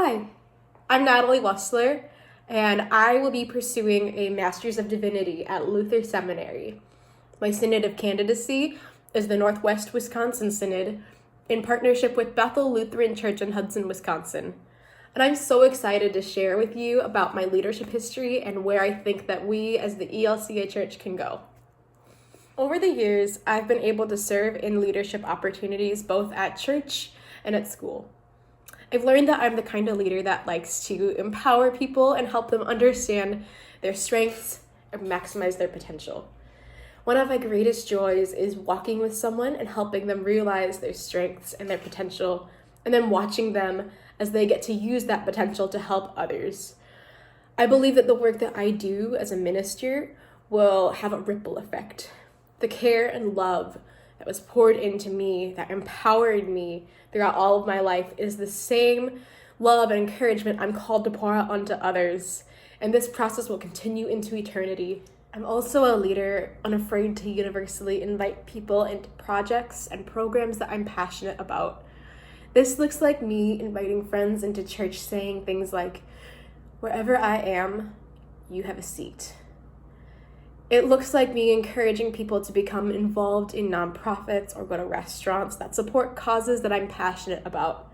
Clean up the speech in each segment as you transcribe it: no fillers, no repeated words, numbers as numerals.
Hi, I'm Natalie Wussler, and I will be pursuing a Master's of Divinity at Luther Seminary. My synod of candidacy is the Northwest Wisconsin Synod in partnership with Bethel Lutheran Church in Hudson, Wisconsin. And I'm so excited to share with you about my leadership history and where I think that we as the ELCA Church can go. Over the years, I've been able to serve in leadership opportunities both at church and at school. I've learned that I'm the kind of leader that likes to empower people and help them understand their strengths and maximize their potential. One of my greatest joys is walking with someone and helping them realize their strengths and their potential, and then watching them as they get to use that potential to help others. I believe that the work that I do as a minister will have a ripple effect. The care and love that was poured into me, that empowered me throughout all of my life, is the same love and encouragement I'm called to pour out onto others. And this process will continue into eternity. I'm also a leader unafraid to universally invite people into projects and programs that I'm passionate about. This looks like me inviting friends into church saying things like, "Wherever I am, you have a seat." It looks like me encouraging people to become involved in nonprofits or go to restaurants that support causes that I'm passionate about.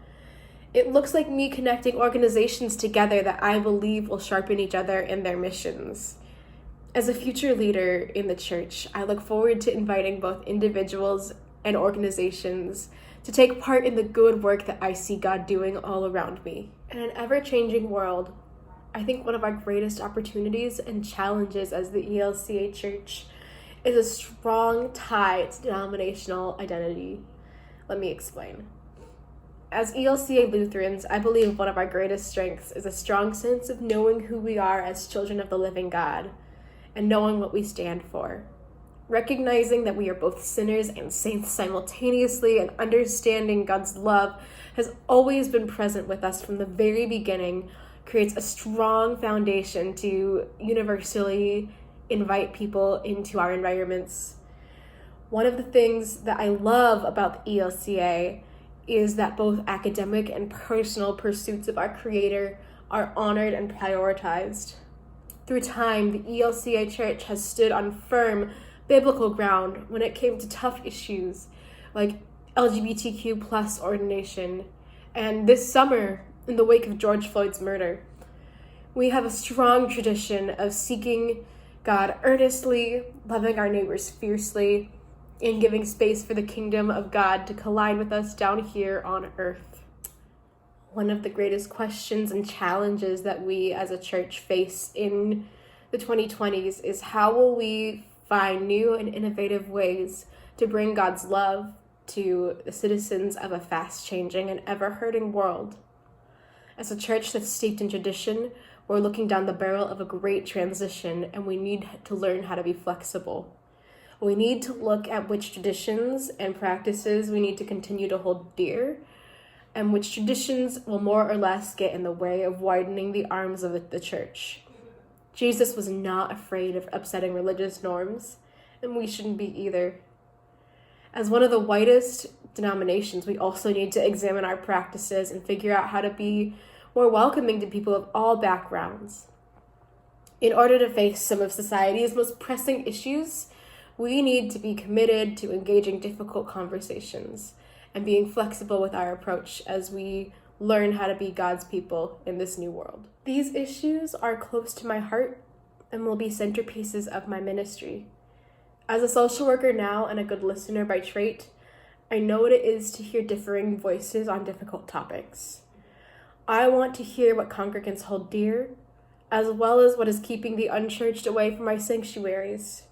It looks like me connecting organizations together that I believe will sharpen each other in their missions. As a future leader in the church, I look forward to inviting both individuals and organizations to take part in the good work that I see God doing all around me. In an ever-changing world, I think one of our greatest opportunities and challenges as the ELCA Church is a strong tie to denominational identity. Let me explain. As ELCA Lutherans, I believe one of our greatest strengths is a strong sense of knowing who we are as children of the living God and knowing what we stand for. Recognizing that we are both sinners and saints simultaneously and understanding God's love has always been present with us from the very beginning creates a strong foundation to universally invite people into our environments. One of the things that I love about the ELCA is that both academic and personal pursuits of our Creator are honored and prioritized. Through time, the ELCA Church has stood on firm biblical ground when it came to tough issues like LGBTQ plus ordination. And this summer, in the wake of George Floyd's murder, we have a strong tradition of seeking God earnestly, loving our neighbors fiercely, and giving space for the kingdom of God to collide with us down here on earth. One of the greatest questions and challenges that we as a church face in the 2020s is how will we find new and innovative ways to bring God's love to the citizens of a fast-changing and ever-hurting world. As a church that's steeped in tradition, we're looking down the barrel of a great transition, and we need to learn how to be flexible. We need to look at which traditions and practices we need to continue to hold dear, and which traditions will more or less get in the way of widening the arms of the church. Jesus was not afraid of upsetting religious norms, and we shouldn't be either. As one of the widest denominations, we also need to examine our practices and figure out how to be more welcoming to people of all backgrounds. In order to face some of society's most pressing issues, we need to be committed to engaging difficult conversations and being flexible with our approach as we learn how to be God's people in this new world. These issues are close to my heart and will be centerpieces of my ministry. As a social worker now and a good listener by trait, I know what it is to hear differing voices on difficult topics. I want to hear what congregants hold dear, as well as what is keeping the unchurched away from our sanctuaries.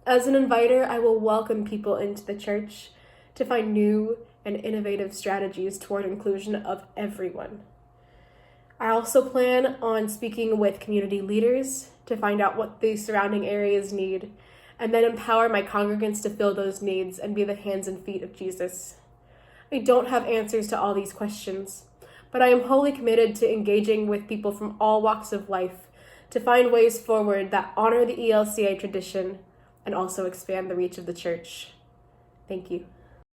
As an inviter, I will welcome people into the church to find new and innovative strategies toward inclusion of everyone. I also plan on speaking with community leaders to find out what the surrounding areas need, and then empower my congregants to fill those needs and be the hands and feet of Jesus. I don't have answers to all these questions, but I am wholly committed to engaging with people from all walks of life to find ways forward that honor the ELCA tradition and also expand the reach of the church. Thank you.